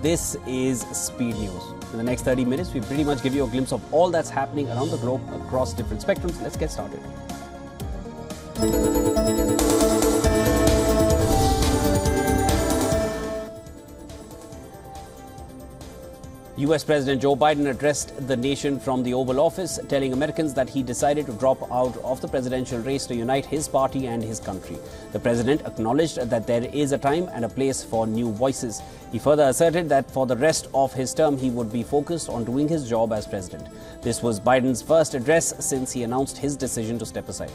this is Speed News. In the next 30 minutes, we pretty much give you a glimpse of all that's happening around the globe across different spectrums. Let's get started. US President Joe Biden addressed the nation from the Oval Office, telling Americans that he decided to drop out of the presidential race to unite his party and his country. The president acknowledged that there is a time and a place for new voices. He further asserted that for the rest of his term, he would be focused on doing his job as president. This was Biden's first address since he announced his decision to step aside.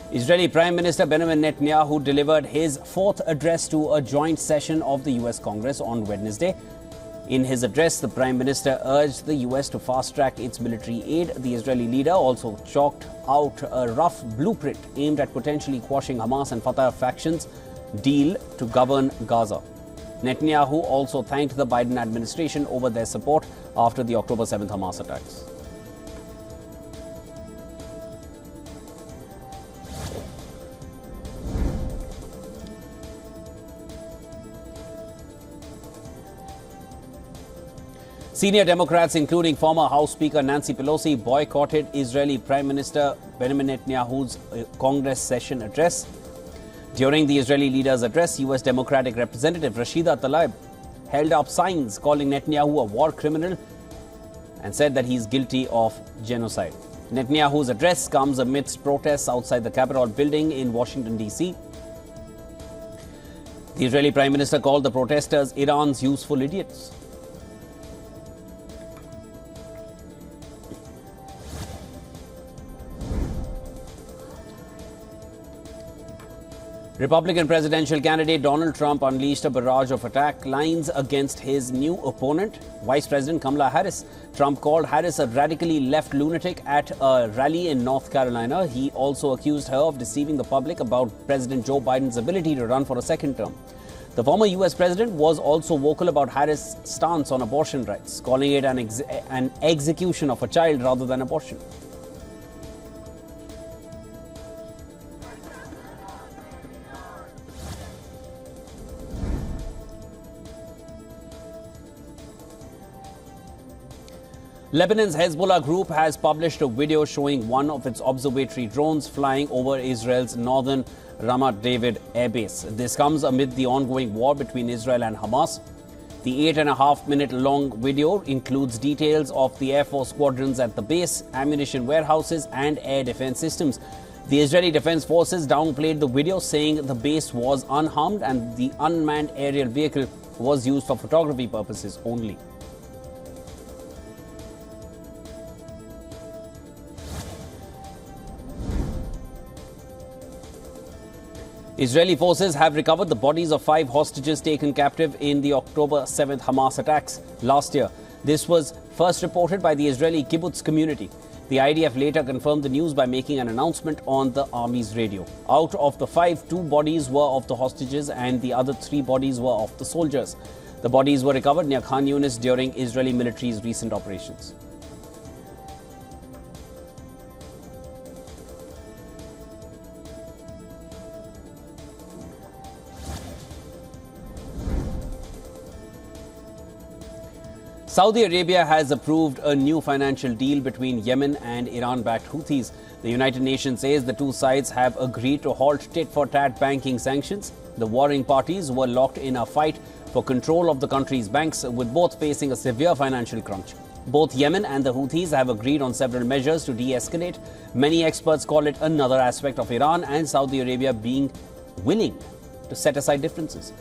Israeli Prime Minister Benjamin Netanyahu delivered his fourth address to a joint session of the US Congress on Wednesday. In his address, the Prime Minister urged the US to fast-track its military aid. The Israeli leader also chalked out a rough blueprint aimed at potentially quashing Hamas and Fatah factions' deal to govern Gaza. Netanyahu also thanked the Biden administration over their support after the October 7th Hamas attacks. Senior Democrats, including former House Speaker Nancy Pelosi, boycotted Israeli Prime Minister Benjamin Netanyahu's Congress session address. During the Israeli leader's address, US Democratic Representative Rashida Tlaib held up signs calling Netanyahu a war criminal and said that he is guilty of genocide. Netanyahu's address comes amidst protests outside the Capitol building in Washington, D.C. The Israeli Prime Minister called the protesters Iran's useful idiots. Republican presidential candidate Donald Trump unleashed a barrage of attack lines against his new opponent, Vice President Kamala Harris. Trump called Harris a radically left lunatic at a rally in North Carolina. He also accused her of deceiving the public about President Joe Biden's ability to run for a second term. The former US president was also vocal about Harris' stance on abortion rights, calling it an execution of a child rather than abortion. Lebanon's Hezbollah group has published a video showing one of its observatory drones flying over Israel's northern Ramat David airbase. This comes amid the ongoing war between Israel and Hamas. The 8.5-minute long video includes details of the Air Force squadrons at the base, ammunition warehouses, and air defense systems. The Israeli Defense Forces downplayed the video, saying the base was unharmed and the unmanned aerial vehicle was used for photography purposes only. Israeli forces have recovered the bodies of 5 hostages taken captive in the October 7th Hamas attacks last year. This was first reported by the Israeli kibbutz community. The IDF later confirmed the news by making an announcement on the army's radio. Out of the 5, 2 bodies were of the hostages and the other 3 bodies were of the soldiers. The bodies were recovered near Khan Yunis during Israeli military's recent operations. Saudi Arabia has approved a new financial deal between Yemen and Iran-backed Houthis. The United Nations says the two sides have agreed to halt tit-for-tat banking sanctions. The warring parties were locked in a fight for control of the country's banks, with both facing a severe financial crunch. Both Yemen and the Houthis have agreed on several measures to de-escalate. Many experts call it another aspect of Iran and Saudi Arabia being willing to set aside differences.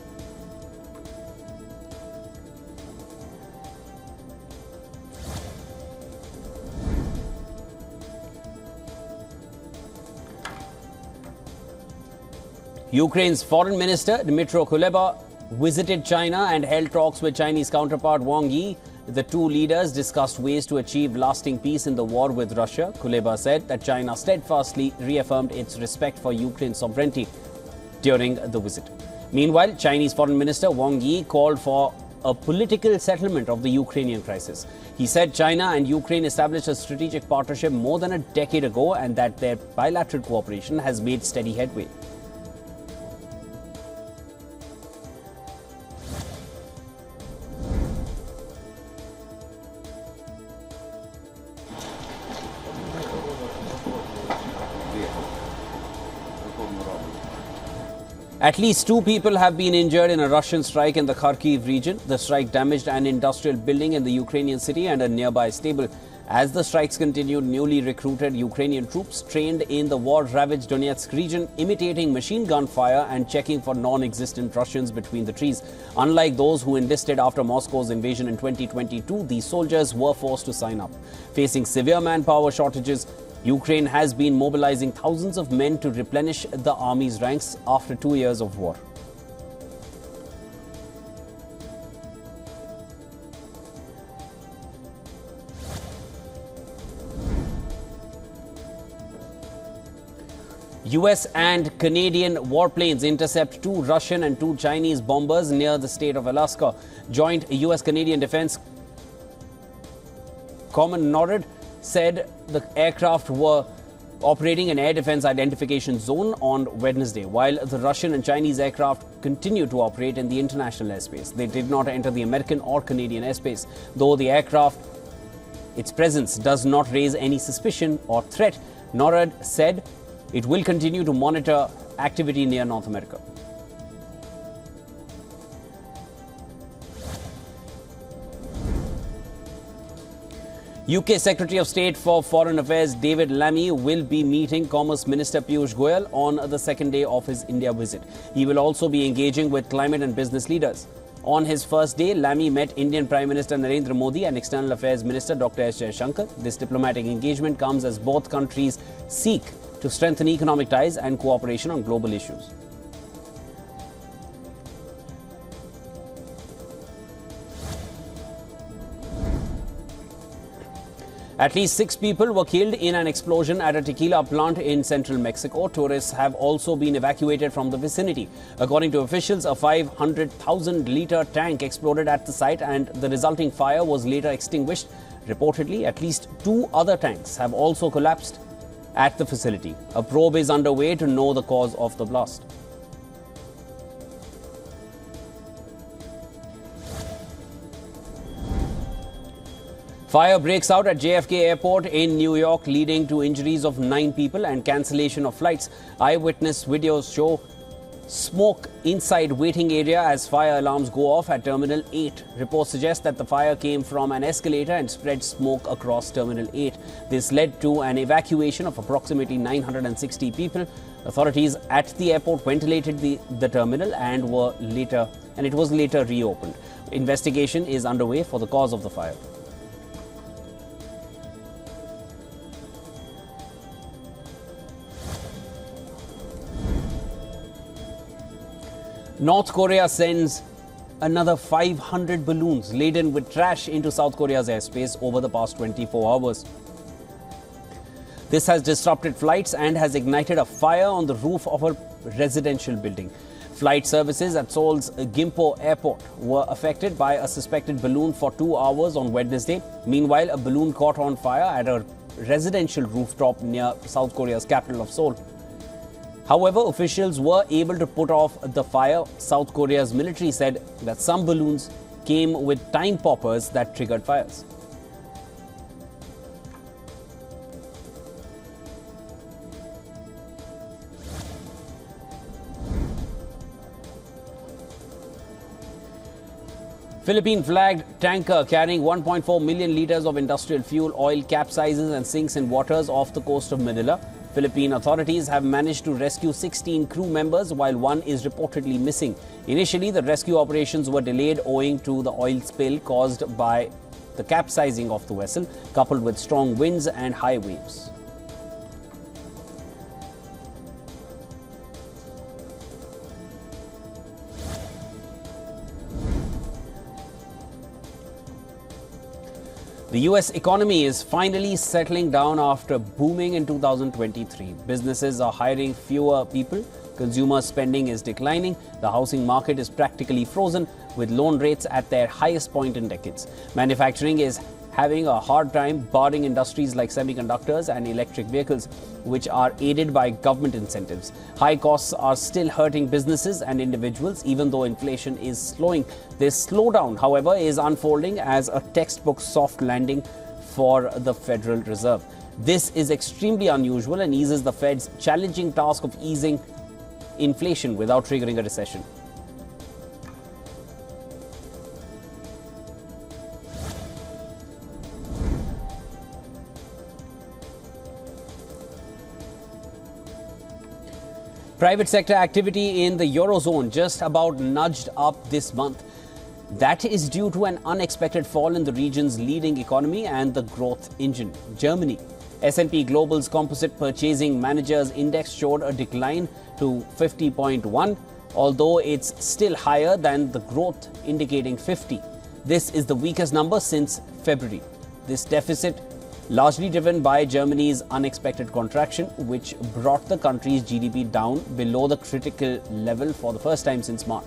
Ukraine's Foreign Minister Dmytro Kuleba visited China and held talks with Chinese counterpart Wang Yi. The two leaders discussed ways to achieve lasting peace in the war with Russia. Kuleba said that China steadfastly reaffirmed its respect for Ukraine's sovereignty during the visit. Meanwhile, Chinese Foreign Minister Wang Yi called for a political settlement of the Ukrainian crisis. He said China and Ukraine established a strategic partnership more than a decade ago and that their bilateral cooperation has made steady headway. At least 2 people have been injured in a Russian strike in the Kharkiv region. The strike damaged an industrial building in the Ukrainian city and a nearby stable. As the strikes continued, newly recruited Ukrainian troops trained in the war-ravaged Donetsk region, imitating machine gun fire and checking for non-existent Russians between the trees. Unlike those who enlisted after Moscow's invasion in 2022, these soldiers were forced to sign up. Facing severe manpower shortages, Ukraine has been mobilizing thousands of men to replenish the army's ranks after 2 years of war. US and Canadian warplanes intercept 2 Russian and 2 Chinese bombers near the state of Alaska. Joint US-Canadian Defense Command NORAD said the aircraft were operating an air defense identification zone on Wednesday, while the Russian and Chinese aircraft continued to operate in the international airspace. They did not enter the American or Canadian airspace, though the aircraft, its presence does not raise any suspicion or threat. NORAD said it will continue to monitor activity near North America. UK Secretary of State for Foreign Affairs David Lammy will be meeting Commerce Minister Piyush Goyal on the second day of his India visit. He will also be engaging with climate and business leaders. On his first day, Lammy met Indian Prime Minister Narendra Modi and External Affairs Minister Dr. S. Jaishankar. This diplomatic engagement comes as both countries seek to strengthen economic ties and cooperation on global issues. At least 6 people were killed in an explosion at a tequila plant in central Mexico. Tourists have also been evacuated from the vicinity. According to officials, a 500,000-litre tank exploded at the site and the resulting fire was later extinguished. Reportedly, at least 2 other tanks have also collapsed at the facility. A probe is underway to know the cause of the blast. Fire breaks out at JFK Airport in New York, leading to injuries of 9 people and cancellation of flights. Eyewitness videos show smoke inside waiting area as fire alarms go off at Terminal 8. Reports suggest that the fire came from an escalator and spread smoke across Terminal 8. This led to an evacuation of approximately 960 people. Authorities at the airport ventilated the terminal and it was later reopened. Investigation is underway for the cause of the fire. North Korea sends another 500 balloons laden with trash into South Korea's airspace over the past 24 hours. This has disrupted flights and has ignited a fire on the roof of a residential building. Flight services at Seoul's Gimpo Airport were affected by a suspected balloon for 2 hours on Wednesday. Meanwhile, a balloon caught on fire at a residential rooftop near South Korea's capital of Seoul. However, officials were able to put off the fire. South Korea's military said that some balloons came with time poppers that triggered fires. Philippine flagged tanker carrying 1.4 million litres of industrial fuel oil capsizes and sinks in waters off the coast of Manila. Philippine authorities have managed to rescue 16 crew members while 1 is reportedly missing. Initially, the rescue operations were delayed owing to the oil spill caused by the capsizing of the vessel, coupled with strong winds and high waves. The US economy is finally settling down after booming in 2023. Businesses are hiring fewer people, Consumer spending is declining. The housing market is practically frozen, with loan rates at their highest point in decades. Manufacturing is having a hard time, barring industries like semiconductors and electric vehicles, which are aided by government incentives. High costs are still hurting businesses and individuals, even though inflation is slowing. This slowdown, however, is unfolding as a textbook soft landing for the Federal Reserve. This is extremely unusual and eases the Fed's challenging task of easing inflation without triggering a recession. Private sector activity in the Eurozone just about nudged up this month. That is due to an unexpected fall in the region's leading economy and the growth engine, Germany. S&P Global's Composite Purchasing Managers Index showed a decline to 50.1, although it's still higher than the growth indicating 50. This is the weakest number since February. This deficit largely driven by Germany's unexpected contraction, which brought the country's GDP down below the critical level for the first time since March.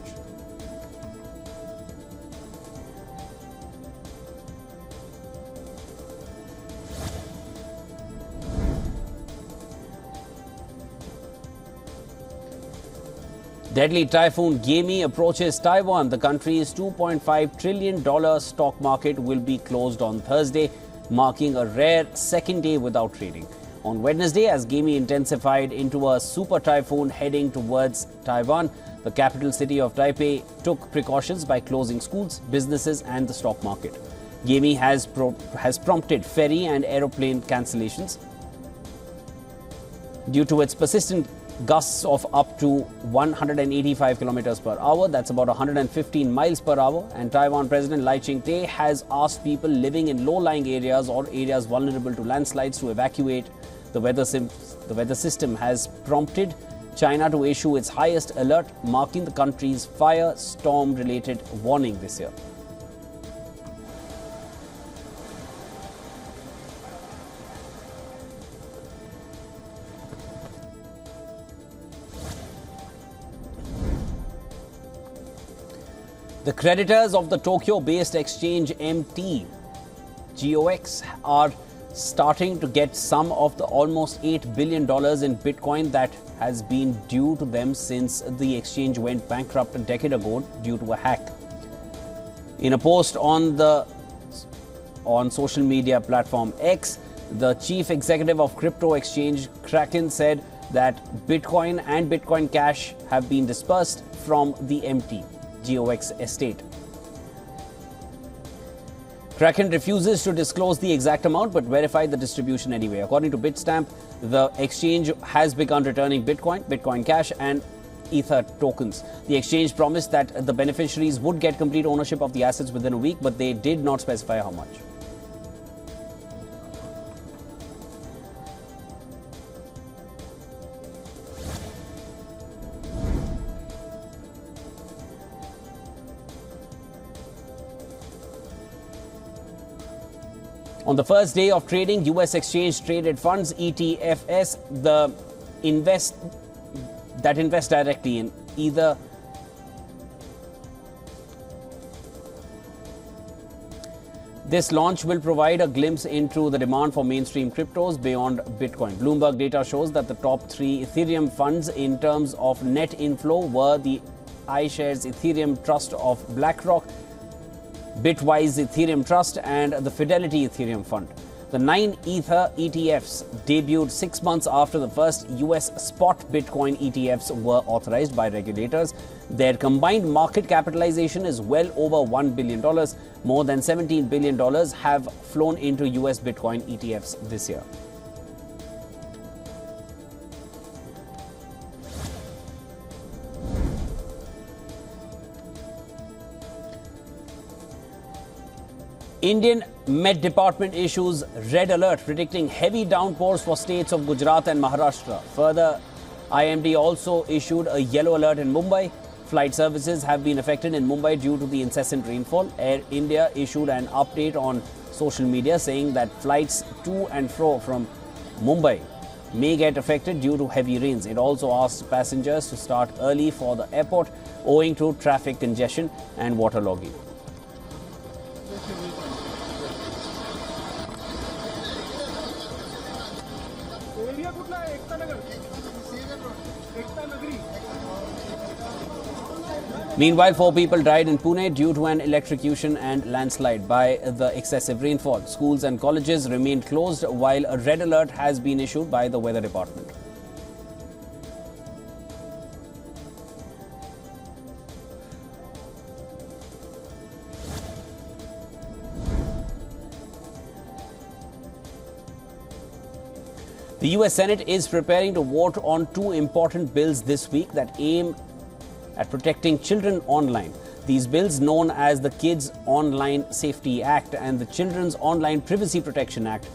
Deadly Typhoon Gimi approaches Taiwan. The country's $2.5 trillion stock market will be closed on Thursday, marking a rare second day without trading. On Wednesday, as Gimi intensified into a super typhoon heading towards Taiwan, the capital city of Taipei took precautions by closing schools, businesses and the stock market. Gimi has prompted ferry and aeroplane cancellations due to its persistent gusts of up to 185 kilometers per hour. That's about 115 miles per hour. And Taiwan President Lai Ching-te has asked people living in low-lying areas or areas vulnerable to landslides to evacuate. The weather system has prompted China to issue its highest alert, marking the country's firestorm-related warning this year. The creditors of the Tokyo-based exchange MT GOX are starting to get some of the almost $8 billion in Bitcoin that has been due to them since the exchange went bankrupt a decade ago due to a hack. In a post on social media platform X, the chief executive of crypto exchange Kraken said that Bitcoin and Bitcoin Cash have been dispersed from the MT GOX estate. Kraken refuses to disclose the exact amount but verified the distribution anyway. According to Bitstamp, the exchange has begun returning Bitcoin, Bitcoin Cash and Ether tokens. The exchange promised that the beneficiaries would get complete ownership of the assets within a week, but they did not specify how much. On the first day of trading, U.S. exchange-traded funds (ETFs) that invest directly in either this launch will provide a glimpse into the demand for mainstream cryptos beyond Bitcoin. Bloomberg data shows that the top three Ethereum funds in terms of net inflow were the iShares Ethereum Trust of BlackRock, Bitwise Ethereum Trust and the Fidelity Ethereum Fund. The 9 Ether ETFs debuted 6 months after the first US spot Bitcoin ETFs were authorized by regulators. Their combined market capitalization is well over $1 billion. More than $17 billion have flown into US Bitcoin ETFs this year. Indian Met Department issues red alert, predicting heavy downpours for states of Gujarat and Maharashtra. Further, IMD also issued a yellow alert in Mumbai. Flight services have been affected in Mumbai due to the incessant rainfall. Air India issued an update on social media saying that flights to and fro from Mumbai may get affected due to heavy rains. It also asked passengers to start early for the airport owing to traffic congestion and waterlogging. Meanwhile, 4 people died in Pune due to an electrocution and landslide by the excessive rainfall. Schools and colleges remain closed while a red alert has been issued by the weather department. The US Senate is preparing to vote on 2 important bills this week that aim at protecting children online. These bills, known as the Kids Online Safety Act and the Children's Online Privacy Protection Act,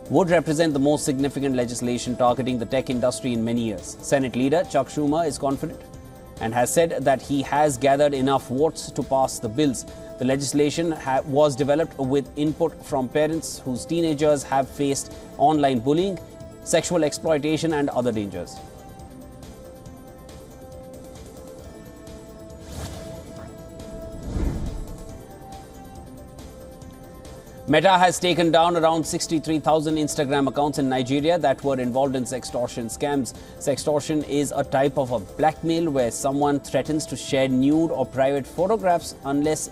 would represent the most significant legislation targeting the tech industry in many years. Senate leader Chuck Schumer is confident and has said that he has gathered enough votes to pass the bills. The legislation was developed with input from parents whose teenagers have faced online bullying, sexual exploitation and other dangers. Meta has taken down around 63,000 Instagram accounts in Nigeria that were involved in sextortion scams. Sextortion is a type of a blackmail where someone threatens to share nude or private photographs unless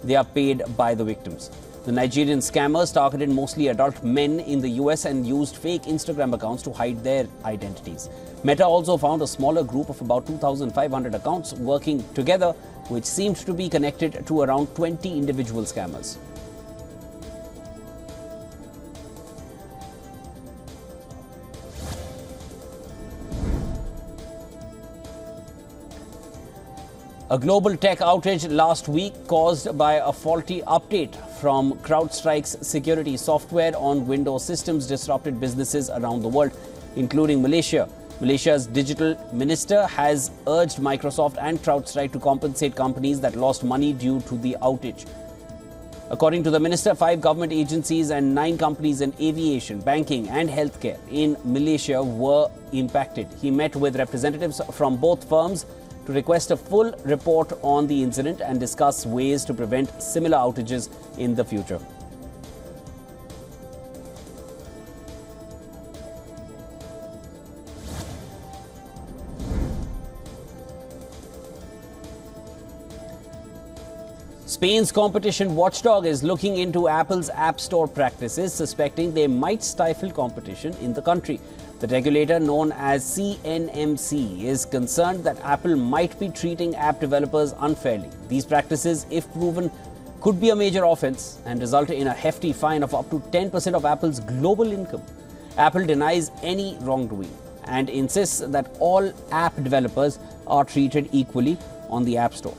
they are paid by the victims. The Nigerian scammers targeted mostly adult men in the US and used fake Instagram accounts to hide their identities. Meta also found a smaller group of about 2,500 accounts working together, which seemed to be connected to around 20 individual scammers. A global tech outage last week caused by a faulty update from CrowdStrike's security software on Windows systems disrupted businesses around the world, including Malaysia. Malaysia's digital minister has urged Microsoft and CrowdStrike to compensate companies that lost money due to the outage. According to the minister, 5 government agencies and 9 companies in aviation, banking and healthcare in Malaysia were impacted. He met with representatives from both firms to request a full report on the incident and discuss ways to prevent similar outages in the future. Spain's competition watchdog is looking into Apple's App Store practices, suspecting they might stifle competition in the country. The regulator, known as CNMC, is concerned that Apple might be treating app developers unfairly. These practices, if proven, could be a major offense and result in a hefty fine of up to 10% of Apple's global income. Apple denies any wrongdoing and insists that all app developers are treated equally on the App Store.